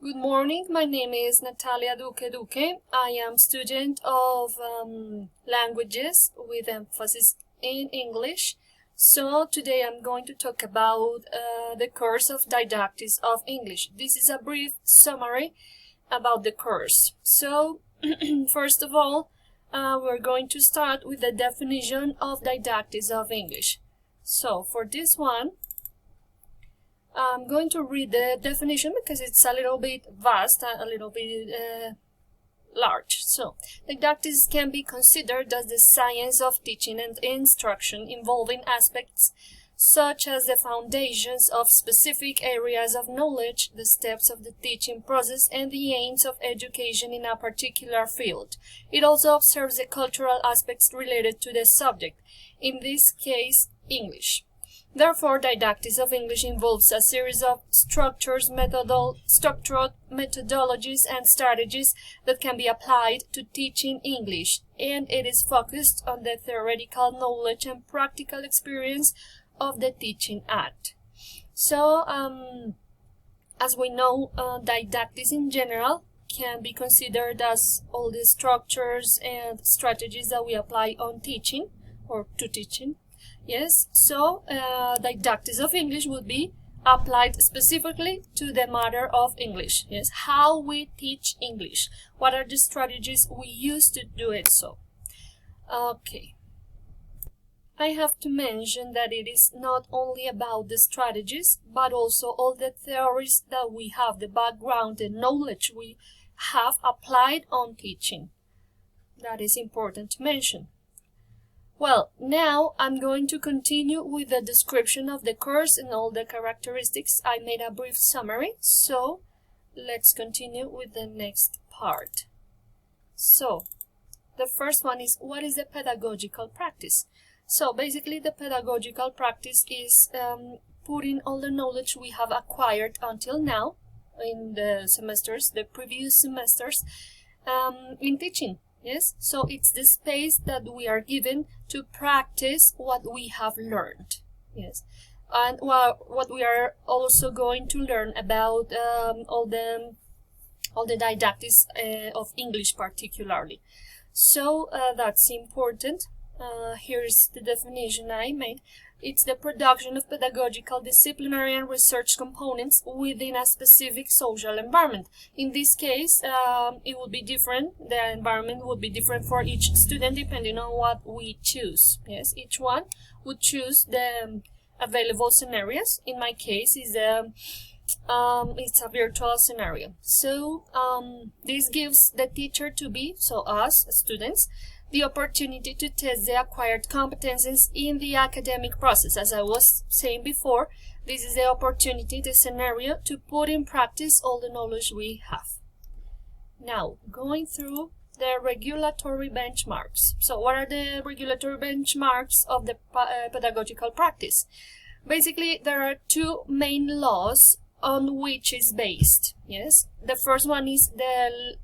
Good morning, my name is Natalia Duque. I am student of languages with emphasis in English. So today I'm going to talk about the course of Didactics of English. This is a brief summary about the course. So first of all, we're going to start with the definition of Didactics of English. So for this one, I'm going to read the definition because it's a little bit vast, a little bit large. So, didactics can be considered as the science of teaching and instruction involving aspects such as the foundations of specific areas of knowledge, the steps of the teaching process, and the aims of education in a particular field. It also observes the cultural aspects related to the subject, in this case, English. Therefore, Didactics of English involves a series of structured methodologies and strategies that can be applied to teaching English, and it is focused on the theoretical knowledge and practical experience of the teaching act. So, as we know, didactics in general can be considered as all the structures and strategies that we apply on teaching or to teaching. Yes, so didactics of English would be applied specifically to the matter of English. Yes, how we teach English. What are the strategies we use to do it so? Okay. I have to mention that it is not only about the strategies, but also all the theories that we have, the background, the knowledge we have applied on teaching. That is important to mention. Well, now I'm going to continue with the description of the course and all the characteristics. I made a brief summary, so let's continue with the next part. So, the first one is, what is the pedagogical practice? So, basically the pedagogical practice is putting all the knowledge we have acquired until now in the semesters, the previous semesters, in teaching. Yes, so it's the space that we are given to practice what we have learned. Yes, and what we are also going to learn about all the didactics of English particularly. So that's important. Here's the definition I made. It's the production of pedagogical, disciplinary, and research components within a specific social environment. In this case, it would be different. The environment would be different for each student depending on what we choose. Yes, each one would choose the available scenarios. In my case, it's a virtual scenario. So this gives the teacher to be, so us students, the opportunity to test the acquired competencies in the academic process. As I was saying before, this is the opportunity, the scenario, to put in practice all the knowledge we have. Now, going through the regulatory benchmarks. So, what are the regulatory benchmarks of the pedagogical practice? Basically, there are two main laws on which is based. Yes, the first one is the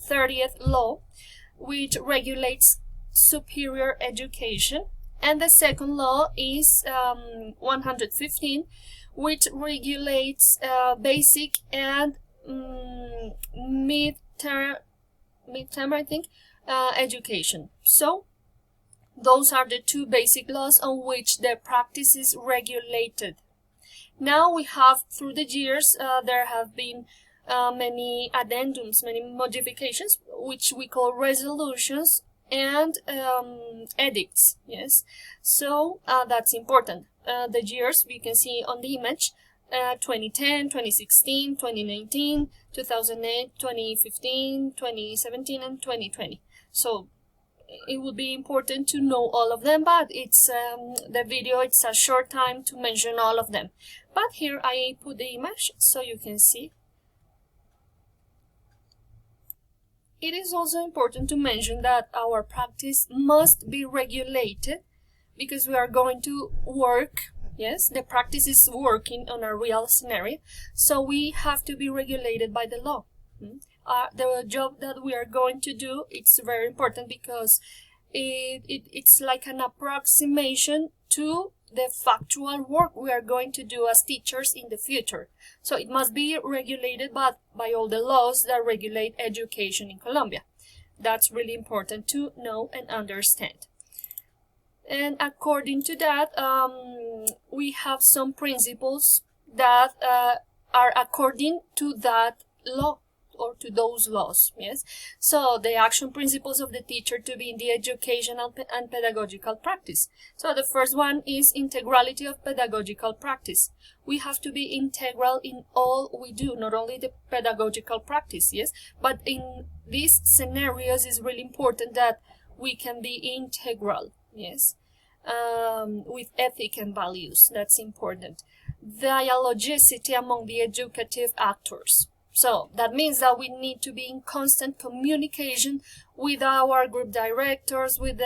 30th law, which regulates superior education, and the second law is 115, which regulates basic and midterm, I think, education. So those are the two basic laws on which the practice is regulated. Now we have, through the years, there have been many addendums, many modifications, which we call resolutions and edicts. Yes, so that's important. The years we can see on the image: 2010, 2016, 2019, 2008, 2015, 2017, and 2020. So it would be important to know all of them, but it's the video, it's a short time to mention all of them. But here I put the image so you can see. It is also important to mention that our practice must be regulated because we are going to work. Yes, the practice is working on a real scenario, so we have to be regulated by the law. The job that we are going to do, it's very important because it's like an approximation to the factual work we are going to do as teachers in the future. So it must be regulated by all the laws that regulate education in Colombia. That's really important to know and understand. And according to that, we have some principles that are according to that law or to those laws. Yes. So the action principles of the teacher to be in the educational and pedagogical practice. So the first one is integrality of pedagogical practice. We have to be integral in all we do, not only the pedagogical practice, yes, but in these scenarios it's really important that we can be integral, yes, with ethic and values. That's important. Dialogicity among the educative actors. So that means that we need to be in constant communication with our group directors, with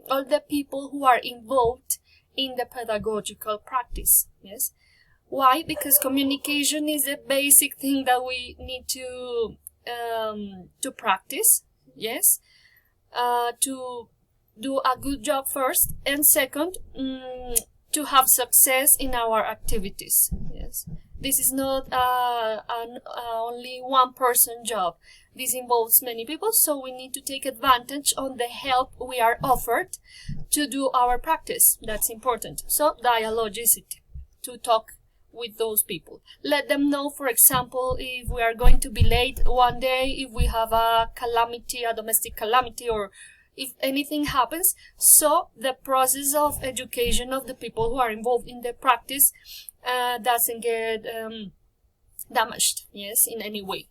all the people who are involved in the pedagogical practice. Yes. Why? Because communication is a basic thing that we need to practice. Yes. To do a good job first, and second, to have success in our activities. Yes. This is not only one person job. This involves many people, so we need to take advantage on the help we are offered to do our practice. That's important. So dialogicity, to talk with those people. Let them know, for example, if we are going to be late one day, if we have a calamity, a domestic calamity, or if anything happens. So the process of education of the people who are involved in the practice doesn't get damaged, yes, in any way.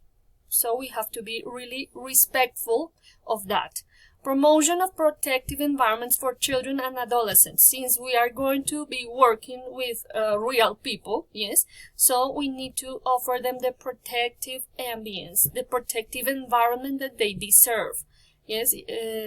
So we have to be really respectful of that. Promotion of protective environments for children and adolescents. Since we are going to be working with real people, yes, so we need to offer them the protective ambience, the protective environment that they deserve. Yes,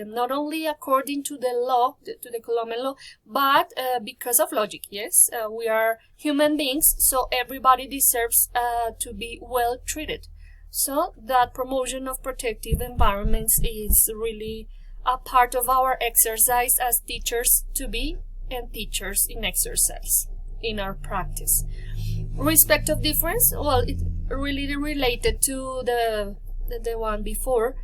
not only according to the law, to the Colombian law, but because of logic. Yes, we are human beings, so everybody deserves to be well treated. So that promotion of protective environments is really a part of our exercise as teachers to be, and teachers in exercise in our practice. Respect of difference. Well, it really related to the one before.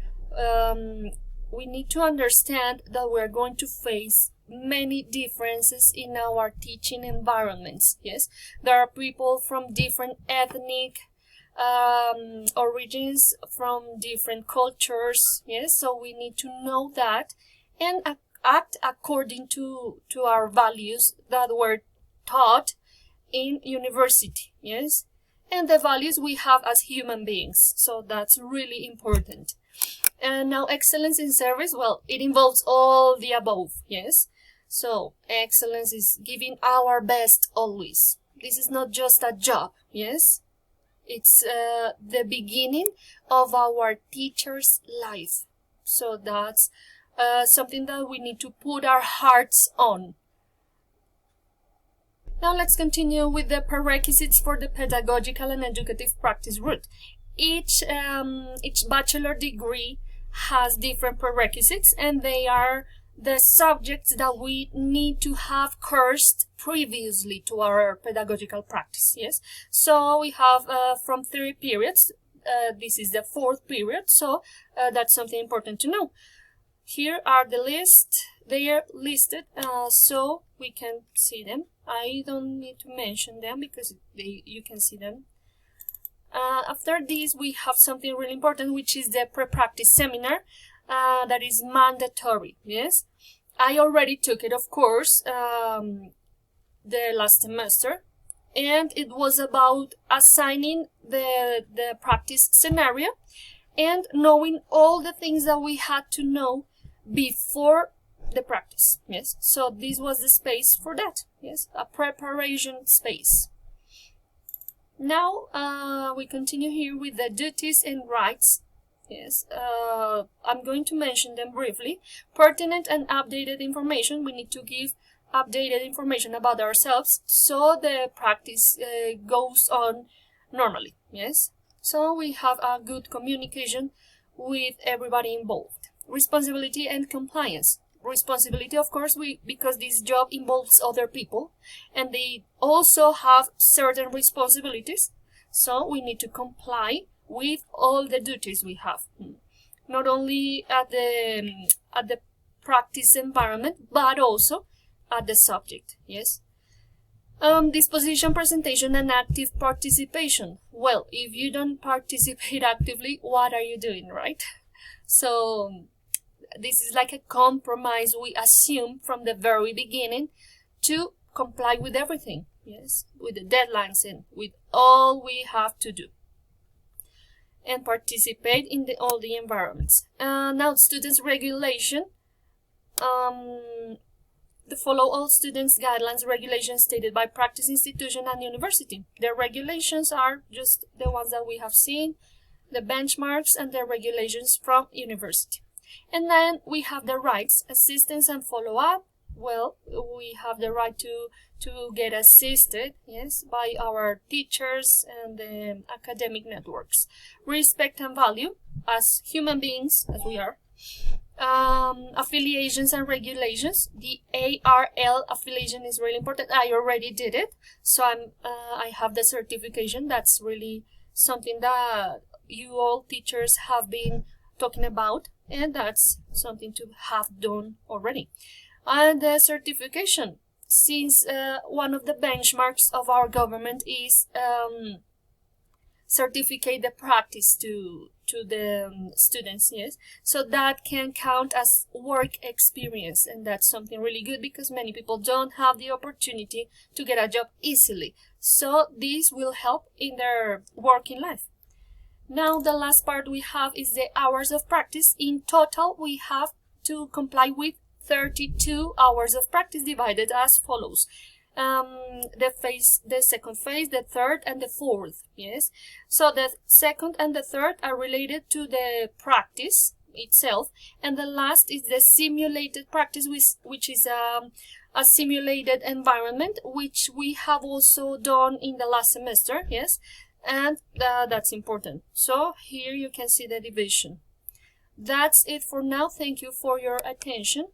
We need to understand that we're going to face many differences in our teaching environments. Yes, there are people from different ethnic origins, from different cultures. Yes, so we need to know that and act according to our values that were taught in university. Yes, and the values we have as human beings. So that's really important. And now excellence in service, well, it involves all the above, yes? So excellence is giving our best always. This is not just a job, yes? It's the beginning of our teacher's life. So that's something that we need to put our hearts on. Now let's continue with the prerequisites for the pedagogical and educative practice route. Each bachelor degree has different prerequisites, and they are the subjects that we need to have coursed previously to our pedagogical practice. Yes, so we have from 3 periods. This is the 4th period, so that's something important to know. Here are the list. They are listed, so we can see them. I don't need to mention them because you can see them. After this, we have something really important, which is the pre-practice seminar that is mandatory. Yes, I already took it, of course, the last semester, and it was about assigning the practice scenario and knowing all the things that we had to know before the practice. Yes, so this was the space for that. Yes, a preparation space. Now we continue here with the duties and rights. Yes, I'm going to mention them briefly. Pertinent and updated information. We need to give updated information about ourselves so the practice goes on normally. Yes, so we have a good communication with everybody involved. Responsibility and compliance. responsibility, of course, because this job involves other people, and they also have certain responsibilities. So we need to comply with all the duties we have, not only at the practice environment, but also at the subject. Yes. Disposition, presentation, and active participation. Well, if you don't participate actively, what are you doing, right? So this is like a compromise we assume from the very beginning to comply with everything, yes, with the deadlines and with all we have to do, and participate in all the environments. Now, students' regulation. The follow all students' guidelines, regulations stated by practice institution and university. The regulations are just the ones that we have seen, the benchmarks, and the regulations from university. And then we have the rights, assistance and follow-up. Well, we have the right to get assisted, yes, by our teachers and the academic networks. Respect and value as human beings, as we are. Affiliations and regulations. The ARL affiliation is really important. I already did it, so I have the certification. That's really something that you all teachers have been talking about, and that's something to have done already. And the certification, since one of the benchmarks of our government is certificate the practice to the students, yes, so that can count as work experience, and that's something really good because many people don't have the opportunity to get a job easily, so this will help in their working life. Now the last part we have is the hours of practice. In total we have to comply with 32 hours of practice divided as follows. The second phase, the third, and the fourth, yes. So the second and the third are related to the practice itself, and the last is the simulated practice, which is a simulated environment, which we have also done in the last semester, yes, and that's important. So here you can see the division. That's it for now. Thank you for your attention.